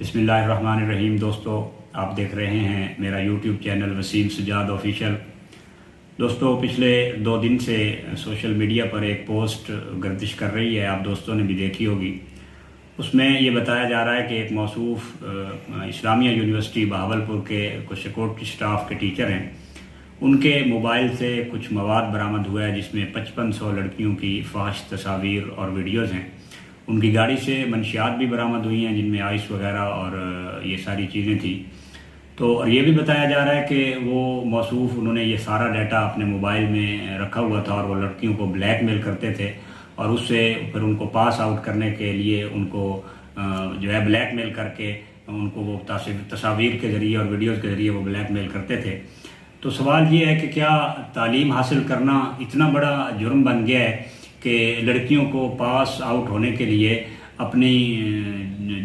बिस्मिल्लाहिर्रहमानिर्रहीम। दोस्तों, आप देख रहे हैं मेरा YouTube channel Waseem Sajjad official. दोस्तों, पिछले 2 दिन से सोशल मीडिया पर एक पोस्ट गर्दिश कर रही है, आप दोस्तों ने भी देखी होगी। उसमें ये बताया जा रहा है कि एक मौसूफ इस्लामिया यूनिवर्सिटी बहावलपुर के कुछ सिक्योरिटी स्टाफ के टीचर हैं, उनके मोबाइल से कुछ मवाद बरामद हुआ है जिसमें 5500 लड़कियों की फाहिश तस्वीर और वीडियोज़ हैं। उनकी गाड़ी से मंशियात भी बरामद हुई हैं जिनमें आइस वगैरह और ये सारी चीज़ें थी। तो और ये भी बताया जा रहा है कि वो मौसूफ उन्होंने ये सारा डाटा अपने मोबाइल में रखा हुआ था और वो लड़कियों को ब्लैकमेल करते थे और उससे फिर उनको पास आउट करने के लिए उनको जो है ब्लैकमेल करके उनको वो तस्वीर के ज़रिए और वीडियोज़ के ज़रिए वो ब्लैकमेल करते थे। तो सवाल ये है कि क्या तालीम हासिल करना इतना बड़ा जुर्म बन गया है कि लड़कियों को पास आउट होने के लिए अपनी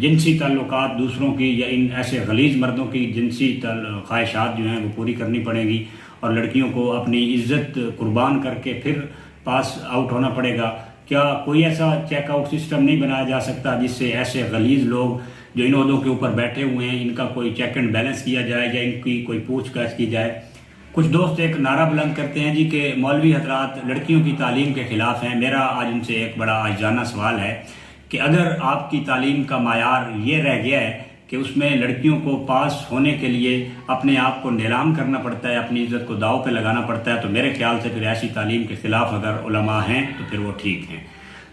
जिनसी ताल्लुकात दूसरों की या इन ऐसे गलीज़ मर्दों की जिनसी ख्वाहिशात जो हैं वो पूरी करनी पड़ेगी और लड़कियों को अपनी इज़्ज़त कुर्बान करके फिर पास आउट होना पड़ेगा? क्या कोई ऐसा चेकआउट सिस्टम नहीं बनाया जा सकता जिससे ऐसे गलीज़ लोग जो इन ओहदों के ऊपर बैठे हुए हैं इनका कोई चेक एंड बैलेंस किया जाए या इनकी कोई पूछताछ की जाए? कुछ दोस्त एक नारा बुलंद करते हैं जी कि मौलवी हजरात लड़कियों की तालीम के ख़िलाफ़ हैं। मेरा आज उनसे एक बड़ा आजिज़ाना सवाल है कि अगर आपकी तालीम का मायार ये रह गया है कि उसमें लड़कियों को पास होने के लिए अपने आप को नीलाम करना पड़ता है, अपनी इज़्ज़त को दाव पे लगाना पड़ता है, तो मेरे ख्याल से फिर ऐसी तालीम के ख़िलाफ़ अगर उलमा हैं तो फिर वो ठीक हैं।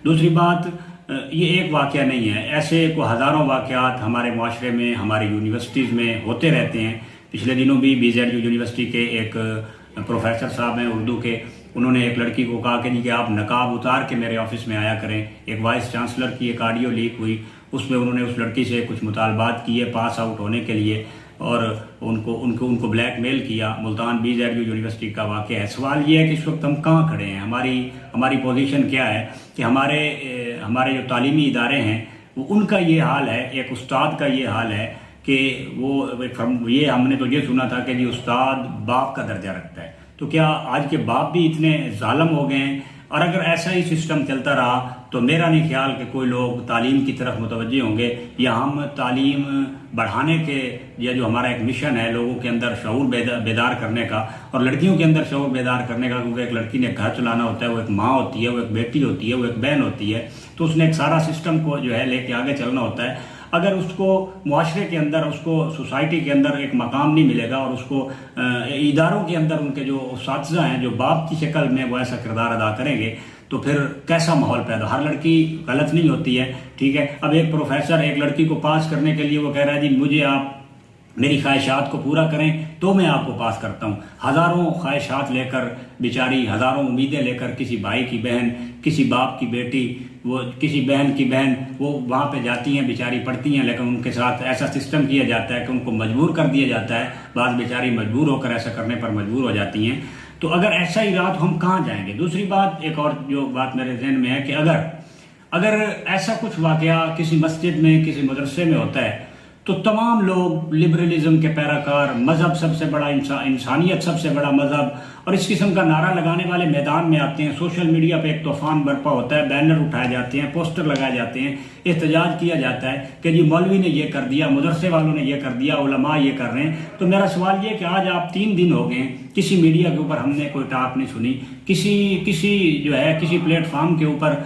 दूसरी बात, ये एक वाक़या नहीं है, ऐसे को हज़ारों वाक़यात हमारे माशरे में, हमारी यूनिवर्सिटीज़ में होते रहते हैं। पिछले दिनों भी BZU यूनिवर्सिटी के एक प्रोफेसर साहब हैं उर्दू के, उन्होंने एक लड़की को कहा कि आप नकाब उतार के मेरे ऑफिस में आया करें। एक वाइस चांसलर की एक ऑडियो लीक हुई, उसमें उन्होंने उस लड़की से कुछ मुतालबात किए पास आउट होने के लिए और उनको ब्लैकमेल किया। मुल्तान BZU यूनिवर्सिटी का वाक़या है। सवाल ये है कि इस वक्त हम कहाँ खड़े हैं, हमारी पोजीशन क्या है कि हमारे जो तालीमी इदारे हैं वो उनका ये हाल है, एक उस्ताद का ये हाल है कि ये हमने तो ये सुना था कि जी उस्ताद बाप का दर्जा रखता है। तो क्या आज के बाप भी इतने जालिम हो गए हैं? और अगर ऐसा ही सिस्टम चलता रहा तो मेरा नहीं ख्याल कि कोई लोग तालीम की तरफ मुतवज्जे होंगे, या हम तालीम बढ़ाने के या जो हमारा एक मिशन है लोगों के अंदर शऊर बेदार करने का और लड़कियों के अंदर शऊर बेदार करने का, क्योंकि एक लड़की ने घर चलाना होता है, वो एक माँ होती है, वो एक बेटी होती है, वो एक बहन होती है, तो उसने एक सारा सिस्टम को जो है लेके आगे चलना होता है। अगर उसको मुआशरे के अंदर, उसको सोसाइटी के अंदर एक मकाम नहीं मिलेगा और उसको इदारों के अंदर उनके जो उस्ताद हैं जो बाप की शक्ल में वो ऐसा किरदार अदा करेंगे तो फिर कैसा माहौल पैदा? हर लड़की गलत नहीं होती है, ठीक है। अब एक प्रोफेसर एक लड़की को पास करने के लिए वो कह रहा है जी मुझे आप मेरी ख्वाहिशात को पूरा करें तो मैं आपको पास करता हूँ। हज़ारों ख्वाहिशात लेकर बेचारी, हज़ारों उम्मीदें लेकर किसी भाई की बहन, किसी बाप की बेटी, वो किसी बहन की बहन वो वहाँ पे जाती हैं, बेचारी पढ़ती हैं, लेकिन उनके साथ ऐसा सिस्टम किया जाता है कि उनको मजबूर कर दिया जाता है। बाद बेचारी मजबूर होकर ऐसा करने पर मजबूर हो जाती हैं। तो अगर ऐसा ही रहा तो हम कहाँ जाएंगे? दूसरी बात, एक और जो बात मेरे जहन में है कि अगर ऐसा कुछ वाक़या किसी मस्जिद में, किसी मदरसे में होता है तो तमाम लोग लिबरलिज्म के पैराकार, मज़हब सबसे बड़ा, इंसानियत सबसे बड़ा मज़हब, और इस किस्म का नारा लगाने वाले मैदान में आते हैं। सोशल मीडिया पे एक तूफान बरपा होता है, बैनर उठाए जाते हैं, पोस्टर लगाए जाते हैं, एहतजाज किया जाता है कि जी मौलवी ने ये कर दिया, मदरसे वालों ने ये कर दिया, उलमा ये कर रहे हैं। तो मेरा सवाल ये कि आज आप 3 दिन हो गए, किसी मीडिया के ऊपर हमने कोई टाक नहीं सुनी, किसी प्लेटफार्म के ऊपर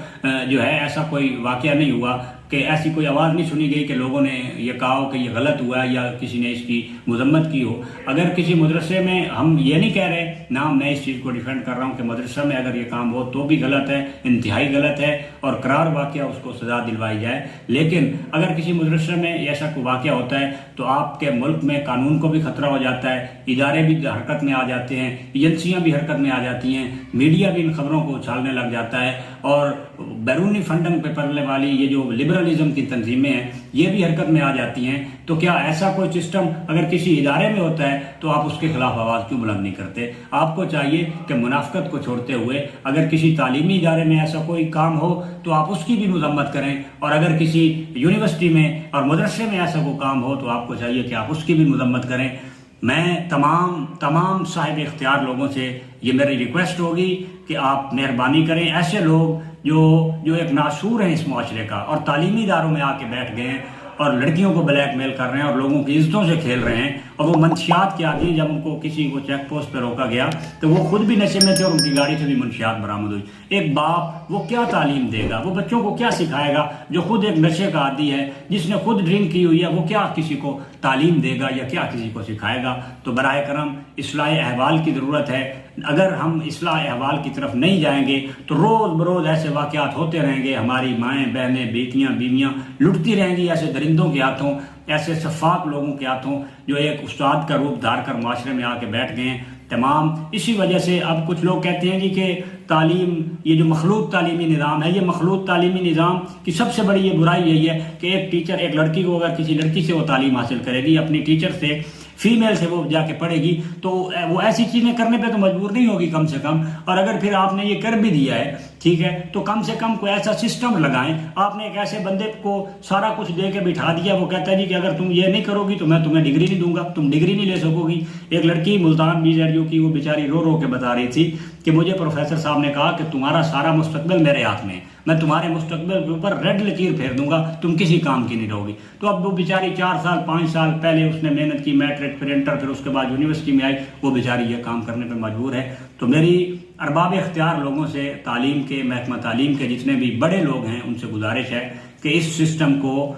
जो है ऐसा कोई वाक़या नहीं हुआ कि ऐसी कोई आवाज़ नहीं सुनी गई कि लोगों ने ये कहा हो कि ये गलत हुआ है या किसी ने इसकी मजम्मत की हो। अगर किसी मदरसे में, हम ये नहीं कह रहे ना, मैं इस चीज़ को डिफेंड कर रहा हूँ कि मदरसा में अगर ये काम हो तो भी गलत है, इंतहाई गलत है और करार वाक़या उसको सज़ा दिलवाई जाए। लेकिन अगर किसी मदरसे में ऐसा कोई वाक़या होता है तो आपके मुल्क में कानून को भी ख़तरा हो जाता है, इदारे भी हरकत में आ जाते हैं, एजेंसियाँ भी हरकत में आ जाती हैं, मीडिया भी इन खबरों को उछालने लग जाता है और बैरूनी फंडिंग पे पड़ने वाली ये जो लिबरलिज्म की तंजीमें हैं ये भी हरकत में आ जाती हैं। तो क्या ऐसा कोई सिस्टम अगर किसी इदारे में होता है तो आप उसके खिलाफ आवाज़ क्यों बुलंद नहीं करते? आपको चाहिए कि मुनाफिकत को छोड़ते हुए अगर किसी तालीमी इदारे में ऐसा कोई काम हो तो आप उसकी भी मजम्मत करें, और अगर किसी यूनिवर्सिटी में और मदरसे में ऐसा कोई काम हो तो आपको चाहिए कि आप उसकी भी मजम्मत करें। मैं तमाम साहिब इख्तियार लोगों से ये मेरी रिक्वेस्ट होगी कि आप मेहरबानी करें, ऐसे लोग जो एक नासूर हैं इस माशरे का और तालीमी इदारों में आके बैठ गए हैं اور لڑکیوں کو بلیک میل کر رہے ہیں اور لوگوں کی عزتوں سے کھیل رہے ہیں، اور وہ منشیات کے عادی، جب ان کو کسی کو چیک پوسٹ پہ روکا گیا تو وہ خود بھی نشے میں تھے اور ان کی گاڑی سے بھی منشیات برآمد ہوئی۔ ایک باپ وہ کیا تعلیم دے گا، وہ بچوں کو کیا سکھائے گا جو خود ایک نشے کا عادی ہے، جس نے خود ڈرنک کی ہوئی ہے، وہ کیا کسی کو تعلیم دے گا یا کیا کسی کو سکھائے گا؟ تو براہ کرم اصلاح احوال کی ضرورت ہے۔ اگر ہم اصلاح احوال کی طرف نہیں جائیں گے تو روز بروز ایسے واقعات ہوتے رہیں گے، ہماری مائیں بہنیں بیٹیاں بیویاں لٹتی رہیں گی ایسے درندوں کے ہاتھوں، ایسے شفاق لوگوں کے ہاتھوں جو ایک استاد کا روپ دھار کر معاشرے میں آ کے بیٹھ گئے ہیں تمام۔ اسی وجہ سے اب کچھ لوگ کہتے ہیں جی کہ تعلیم، یہ جو مخلوط تعلیمی نظام ہے، یہ مخلوط تعلیمی نظام کی سب سے بڑی یہ برائی یہی ہے کہ ایک ٹیچر ایک لڑکی کو اگر کسی لڑکی سے وہ تعلیم حاصل کرے گی، اپنی ٹیچر سے، فیمیل سے وہ جا کے پڑھے گی، تو وہ ایسی چیزیں کرنے پہ تو مجبور نہیں ہوگی کم سے کم۔ اور اگر پھر آپ نے یہ کر بھی دیا ہے، ٹھیک ہے، تو کم سے کم کوئی ایسا سسٹم لگائیں۔ آپ نے ایک ایسے بندے کو سارا کچھ دے کے بٹھا دیا، وہ کہتا ہے جی کہ اگر تم یہ نہیں کرو گی تو میں تمہیں ڈگری نہیں دوں گا، تم ڈگری نہیں لے سکو گی۔ ایک لڑکی ملتان BZU کی، وہ بیچاری رو رو کے بتا رہی تھی کہ مجھے پروفیسر صاحب نے کہا کہ تمہارا سارا مستقبل میرے ہاتھ میں ہے، میں تمہارے مستقبل کے اوپر ریڈ لکیر پھیر دوں گا، تم کسی کام کی نہیں رہو گی۔ تو اب وہ بیچاری 4 سال 5 سال پہلے اس نے محنت کی، میٹرک پھر انٹر، پھر اس کے بعد یونیورسٹی میں آئی، وہ بیچاری یہ کام کرنے پہ مجبور ہے۔ تو میری ارباب اختیار لوگوں سے، تعلیم کے، محکمہ تعلیم کے جتنے بھی بڑے لوگ ہیں، ان سے گزارش ہے کہ اس سسٹم کو،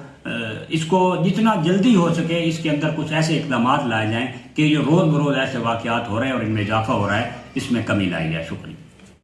اس کو جتنا جلدی ہو سکے اس کے اندر کچھ ایسے اقدامات لائے جائیں کہ یہ روز بروز ایسے واقعات ہو رہے ہیں اور ان میں اضافہ ہو رہا ہے، اس میں کمی لائی جائے۔ شکریہ۔